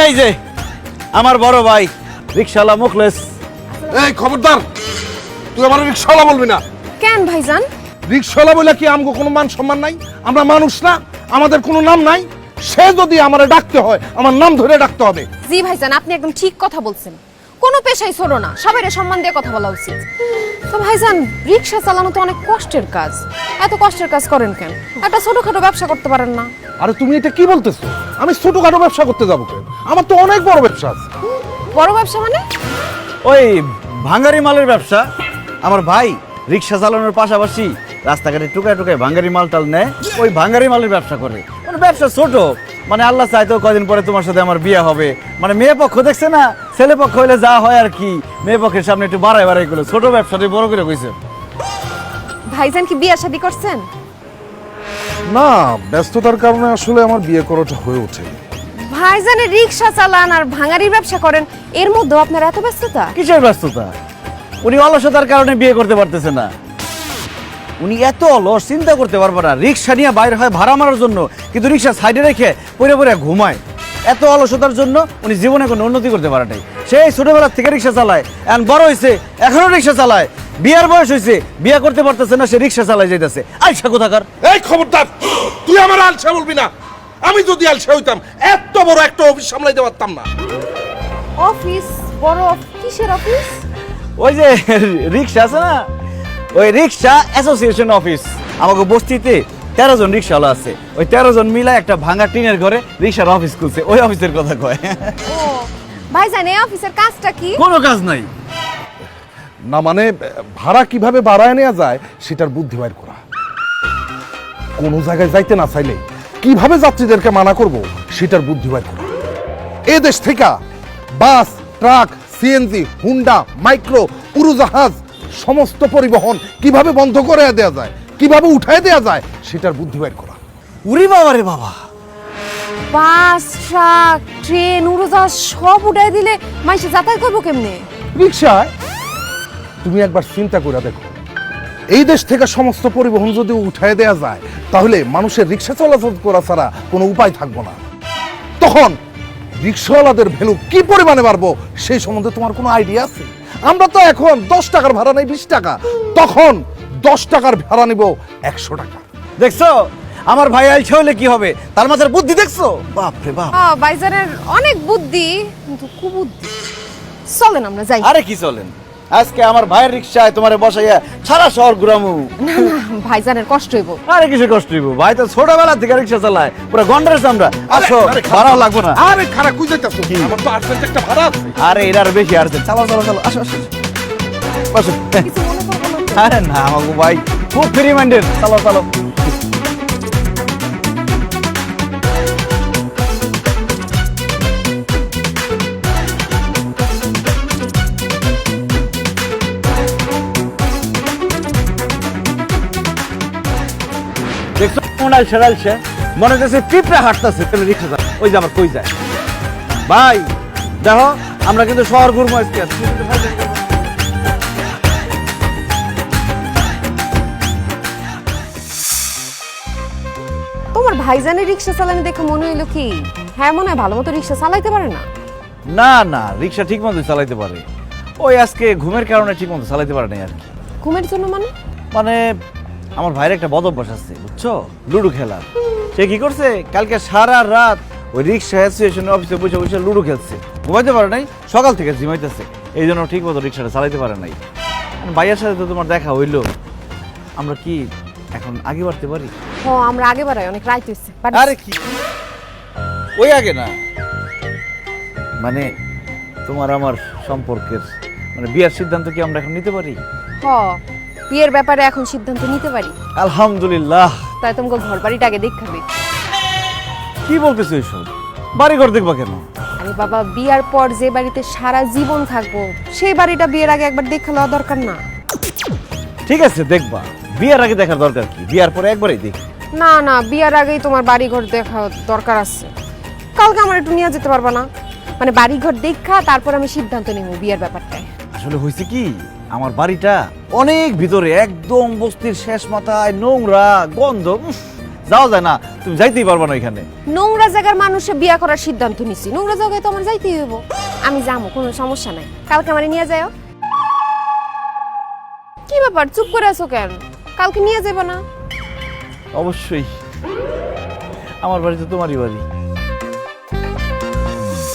এই যে আমার বড় ভাই রিকশাওয়ালা মুখলেস। এই খবরদার, তুই আমার রিক্সাওয়ালা বলবি না। কেন ভাইজান? রিক্সাওয়ালা বলে কি আমগো কোনো মান সম্মান নাই? আমরা মানুষ না? আমাদের কোনো নাম নাই? সে যদি আমারে ডাকতে হয় আমার নাম ধরে ডাকতে হবে। জি ভাইজান, আপনি একদম ঠিক কথা বলছেন। কোনো পেশাই ছোট না, সবাইরে সম্মান দিয়ে কথা বলা উচিত। তো ভাইজান, রিক্সা চালানো তো অনেক কষ্টের কাজ। এত কষ্টের কাজ করেন কেন? একটা ছোটখাটো ব্যবসা করতে পারেন না? আরে তুমি এটা কি বলতেছো? আমি ছোটখাটো ব্যবসা করতে যাবো কেন? আমার তো অনেক বড় ব্যবসা আছে। বড় ব্যবসা মানে? ওই ভাঙ্গারি মালের ব্যবসা। আমার ভাই রিক্সা চালানোর পাশাপাশি রাস্তাঘাটে টুকায় টুকায় ভাঙ্গারি মাল টাল নেয়, ওই ভাঙ্গারি মালের ব্যবসা করে। মানে ব্যবসা ছোট, মানে আল্লাহ চাইতো কদিন পরে তোমার সাথে আমার বিয়ে হবে। মানে মেয়ে পক্ষ দেখছে না, ছেলে পক্ষ হইলে যা হয় আর কি, মেয়ে পক্ষের সামনে একটু বাড়াই বাড়াই করলো, ছোট ব্যবসাটি বড় করে কইছে। ভাইজান কি বিয়ে শাদী করছেন? না, ব্যস্ততার কারণে আসলে আমার বিয়ে করাটা হয়ে ওঠে। ভাইজানের রিক্সা চালান আর ভাঙারির ব্যবসা করেন, এর মধ্যে আপনার এত ব্যস্ততা? কিসের ব্যস্ততা? উনি অলসতার কারণে বিয়ে করতে পারতেছে না। উনি এত অলস, চিন্তা করতে পারবে না। রিক্সা নিয়ে বাইরে হয় ভাড়া মারার জন্য, কিন্তু রিক্সা সাইডে রেখে পরে পরে ঘুমায়। এত অলসতার জন্য উনি জীবনে কোনো উন্নতি করতে পারে নাই। সেই ছোটবেলা থেকে রিক্সা চালায়, এখন বড় হয়েছে এখনো রিক্সা চালায়। বিয়ার বয়স হয়েছে, বিয়ে করতে পারতেছে না, সে রিক্সা চালায় যাইতেছে। আইসা কোথাকার! এই খবরদার, তুই আমার আলসা বলবি না। আমি যদি আলসা হইতাম এত বড় একটা অফিস সামলাইতে পারতাম না। অফিস? বড় কিসের অফিস? ওই যে রিক্সা আছে না, ওই রিক্সা অ্যাসোসিয়েশন অফিস। আমাকে বস্তিতে 13 জন রিক্সাওয়ালা আছে, ওই 13 জন মিলে একটা ভাঙা টিনের ঘরে রিক্সার অফিস খুলছে। ওই অফিসের কথা কয়। ও ভাইজান, এই অফিসের কাজটা কি? কোনো কাজ নাই। না মানে ভাড়া কিভাবে বাড়ায় নেওয়া যায় সেটার বুদ্ধি বাইর করা। কোনো জায়গায় যাইতে না চাইলে কিভাবে যাত্রীদেরকে মানা করব সেটার বুদ্ধি বাইর করা। এ দেশ থেকে বাস, ট্রাক, সিএনজি, হুন্ডা, মাইক্রো, উড়োজাহাজ সমস্ত পরিবহন কিভাবে বন্ধ করে দেওয়া যায়, কিভাবে উঠায় দেওয়া যায় সেটার বুদ্ধি বাইর করা। উরি বাবা রে বাবা! বাস, ট্রাক, ট্রেন, উড়োজাহাজ সব উঠাই দিলে মানুষ যাতায়াত করবো কেমনে? রিক্সায় তুমি একবার চিন্তা করে দেখো, এই দেশ থেকে সমস্ত পরিবহন যদি উঠায় দেওয়া যায় তাহলে মানুষের রিক্সা চলাচল করা ছাড়া কোনো উপায় থাকবো না। তখন রিক্সাওয়ালাদের ভ্যালু কি পরিমাণে বাড়বো সেই সম্বন্ধে তোমার কোনো আইডিয়া আছে? আমরা তো এখন 10 টাকার ভাড়া নেই 20 টাকা, তখন 10 টাকার ভাড়া নিব 100 টাকা। দেখছো আমার ভাই আইছে হলে কি হবে, তার মাথার বুদ্ধি দেখছো? বাপ রে বাপ! ভাইজানের অনেক বুদ্ধি, কিন্তু কুবুদ্ধি। চলেন আমরা যাই। আরে কি চলেন, আজকে আমার ভাইয়ের রিক্সায় তোমারে বসাইয়া সারা শহর ঘুরামু। না না, ভাইজানের কষ্ট হইব। আরে কিছু কষ্ট হইব, ভাই তো ছোটবেলা থেকে রিক্সা চালায়, পুরো গন্ডারের চামড়া। আসো, ভাড়া লাগবো না। আরে খারাপ কই যাইতাছো? আমার তো আর্জেন্ট একটা ভাড়া আছে। আরে এর আর বেশি আসছে, চালো চালো চালো, আসো আসো বসো। কিছু মনে করবো না। আরে না আমাকে ভাই খুব ফ্রি মাইন্ডেড, চালো চালো। দেখছো মনে হয় সেরালছে, মনে হচ্ছে পিঁপড়া হাঁটতেছে, তাহলে রিক্সা চালা। ওই যে আবার কই যায় ভাই, দেখো আমরা কিন্তু শহর ঘুরবো আজকে। তোমার ভাইজানের রিক্সা চালানো দেখে মনে হইলো কি হ্যাঁ মনে হয় ভালো মতো রিক্সা চালাইতে পারে না? না না, রিক্সা ঠিক মতো চালাইতে পারে, ওই আজকে ঘুমের কারণে ঠিক মতো চালাইতে পারে না আর কি। ঘুমের জন্য মানে? মানে আমার ভাইয়ের একটা বদ অভ্যাস আছে বুঝছো, লুডো খেলার। সে কি করছে, কালকে সারা রাত ওই রিক্সা অ্যাসোসিয়েশন অফিসে বসে বসে লুডো খেলছে, ঘুমাইতে পারে নাই, সকাল থেকে জিমাইতেছে, এই জন্য ঠিক মতো রিক্সাটা চালাইতে পারে নাই। ভাইয়ের সাথে তো তোমার দেখা হইলো, আমরা কি এখন আগে বাড়তে পারি? ও আমরা আগে বাড়াই, অনেক রাত হইছে। আরে কি ওই আগে না, মানে তোমার আমার সম্পর্কের মানে বিয়ের সিদ্ধান্ত কি আমরা এখন নিতে পারি? হ, বিয়ের ব্যাপারে এখন সিদ্ধান্ত নিতে পারি। আলহামদুলিল্লাহ। তাই তোমাকে ঘর বাড়িটা আগে দেখাবে। কি বলতেছো এসব? বাড়ি ঘর দেখবা কেন? আরে বাবা, বিয়ার পর যে বাড়িতে সারা জীবন থাকবো সেই বাড়িটা বিয়ের আগে একবার দেখে লওয়া দরকার না? ঠিক আছে দেখবা, বিয়ের আগে দেখার দরকার কি, বিয়ার পরে একবারই দেখি। না না, বিয়ার আগেই তোমার বাড়ি ঘর দেখা দরকার আছে। কালকে আমার একটু নিয়ে যেতে পারবা না? মানে বাড়ি ঘর দেখা তারপর আমি সিদ্ধান্ত নিব বিয়ের ব্যাপারটায়। আসলে হয়েছে কি, আমার বাড়িটা অনেক ভিতরে, একদম বস্তির শেষ মাথায়, নোংরা, গন্ধ, যাওয়া যায় না, তুমি যাইতেই পারবা না এখানে। নোংরা জায়গার মানুষে বিয়া করার সিদ্ধান্ত নিছি, নোংরা জায়গায় তো আমার যাইতেই হইব। আমি যাবো, কোনো সমস্যা নাই, কালকে আমারে নিয়ে যাও। কি ব্যাপার, চুপ করে আছো কেন? কালকে নিয়ে যাবো না? অবশ্যই, আমার বাড়ি তো তোমারই বাড়ি।